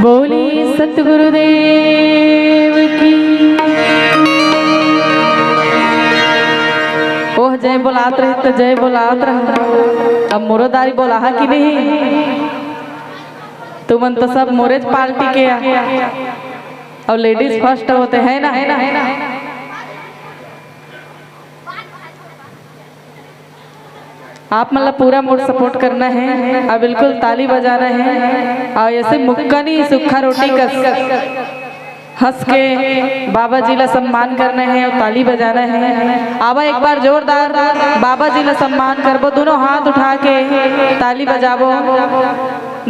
बोली सतगुरुदेव की। ओह जय बोलात रहे तो जय बोलात रहा। अब मोरोदारी बोला है कि नहीं? तुमन तो सब मोरेज पार्टी के और लेडीज फर्स्ट होते हैं ना, है ना, है ना, है ना। आप मतलब पूरा मोड सपोर्ट करना है और बिल्कुल ताली बजाना है और ऐसे मुक्का नहीं सूखा रोटी कस हंस के बाबा जी ला सम्मान करना है और ताली बजाना है। आवा एक बार जोरदार बाबा जी ला सम्मान करबो, दोनों हाथ उठा के ताली बजाबो,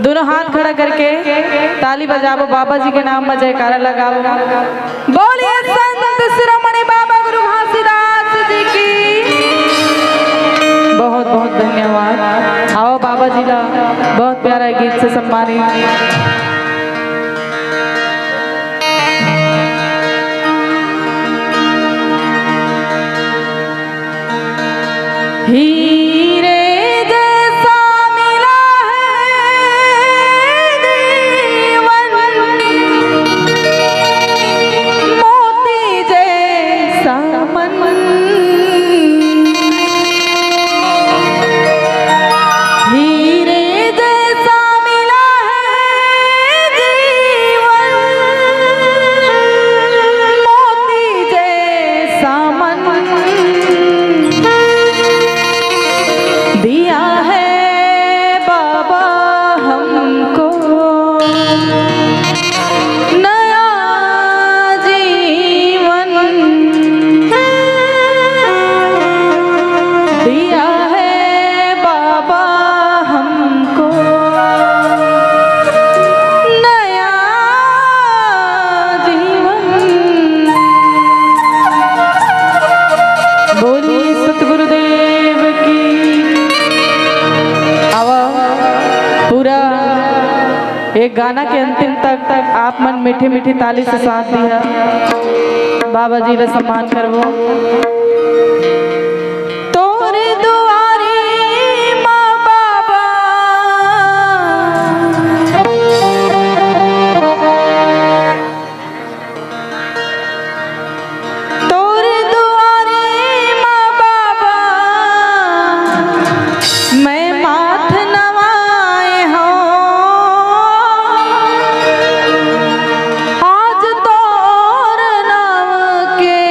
दोनों हाथ खड़ा करके ताली बजाबो, बाबा जी के नाम में जयकारा लगाओ। बोलिए संत शिरोमणि बाबा गुरु घासीदास जी की। बहुत बहुत धन्यवाद। आओ बाबा जी ला बहुत प्यारा गीत से सम्मानित। हीरे जैसा मिला है जीवन, मोती जैसा मन, हीरे जैसा मिला है जीवन, मोती जैसा मन, दिया है बाबा हमको नया जीवन, दिया है बाबा हमको नया जीवन। बोलिए सतगुरुदेव की। पूरा एक गाना के अंतिम तक आप मन मीठी मीठी ताली से साथ दिया, बाबा जी का सम्मान करवो। तोरे दुआरे माँ बाबा, तोरे दुआरे माँ बाबा, मैं माथ नवाए हूँ, आज तोर नाम के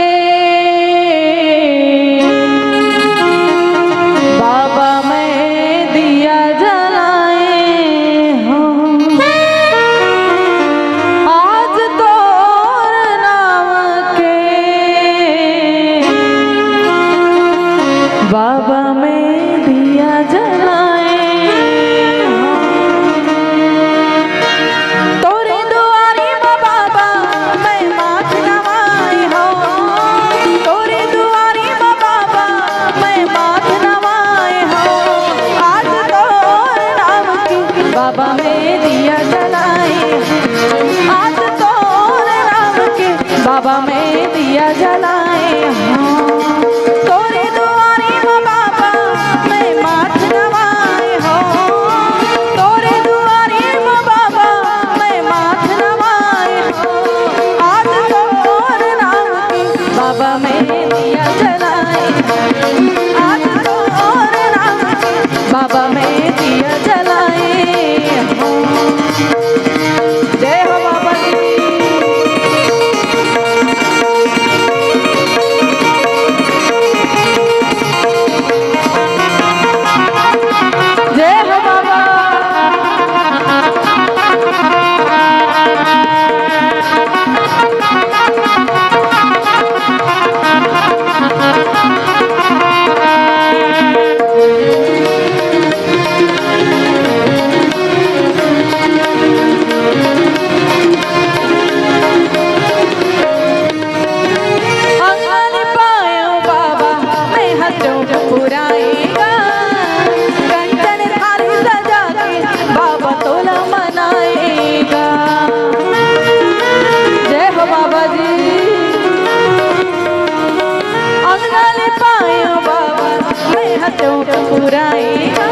गल पायो बाबा मैं हथों पुराएगा।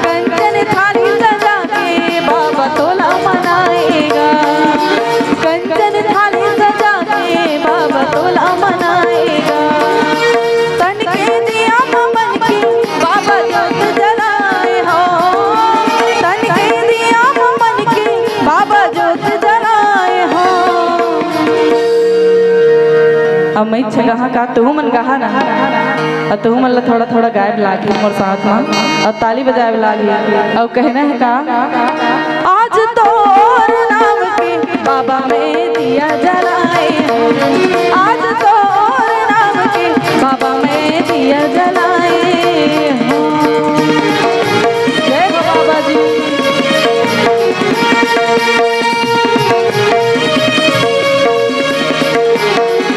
कंचन थाली सजा के बाबा तोला मनाएगा। कंचन थाली सजा के बाबा तोला मनाएगा। तन के दिया मन की बाबा जोत जलाए हो। तन के दिया मन की बाबा जोत जलाए हो। अब मैं छगहा का तू मन गहा ना और तू मन ला थोड़ा थोड़ा गायब लागी मोर साथ में और ताली बजाए लागी और कहना है का आज तोर नाम के बाबा में दिया जलाए। आज तोर नाम के बाबा में दिया जलाए। जय हो बाबा जी।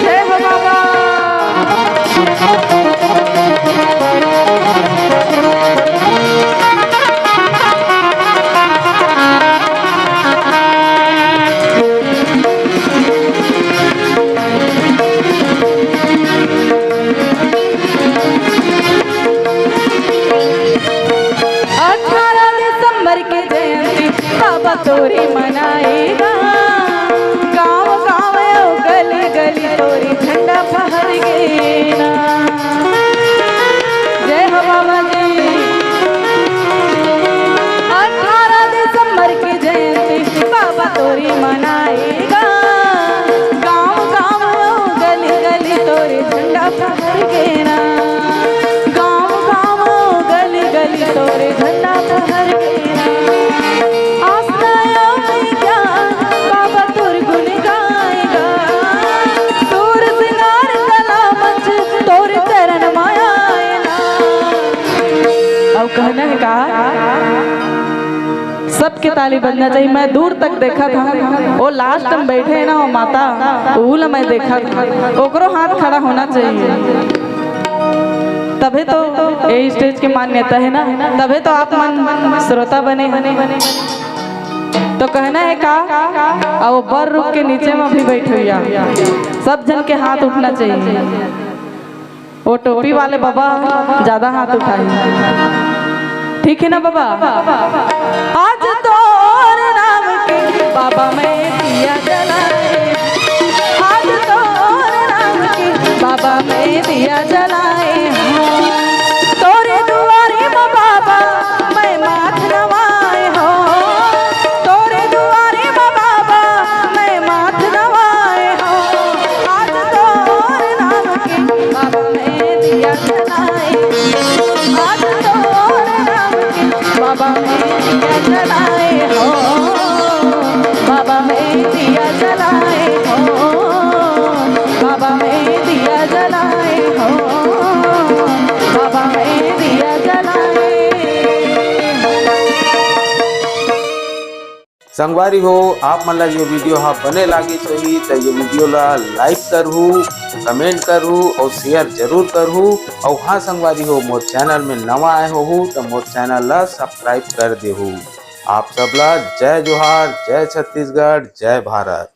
जय हो बाबा। तोरी मनाएगा। गाँव गाँव गली गली तोरी झंडा फहर गेना। जय हो बाबा जी। 18 दिसंबर की जयंती बाबा तोरी मनाएगा। गाँव गाँव गली गली तोरी झंडा फहर गेना। गाँव गाँव गली गली तोरी झंडा फहर गेना। कहना है कहा सबके ताली बजना चाहिए। मैं दूर तक देखा था वो लास्ट में बैठे है ना वो माता उला मैं देखा था ओकरो हाथ खड़ा होना चाहिए। तभी तो ये स्टेज की मान्यता है ना। तभी तो आप मन श्रोता बने। तो कहना है का और वो बर रुक के नीचे में भी बैठे हुआ सब जन के हाथ उठना चाहिए। वो टोपी वाले बाबा ज्यादा हाथ उठाए। ठीक है ना बाबा। आज तोर नाम के बाबा मैं दिया जलाए। आज तोर नाम के बाबा मैं दिया जलाए। तोरे दुआरे में बाबा मैं माथ नवाए हो। तोरे दुआरे में बाबा मैं माथ नवाए हो। आज तोर नाम के बाबा मैं दिया जलाए। आज तोर नाम के बाबा मैं दिया जलाए हो। बाबा मैं दिया जलाए हो। बाबा मैं दिया जलाए हो। बाबा मैं दिया जलाए। संगवारी हो आप मन ला जो वीडियो हा बने लागी सही तो ये वीडियो ला लाइक करहू, कमेंट करहू और शेयर जरूर करहू। और हाँ संगवारी हो मोर चैनल में नवा आए हो तो मोर चैनल ला सब्सक्राइब कर देहू। आप सबला जय जोहार, जय छत्तीसगढ़, जय भारत।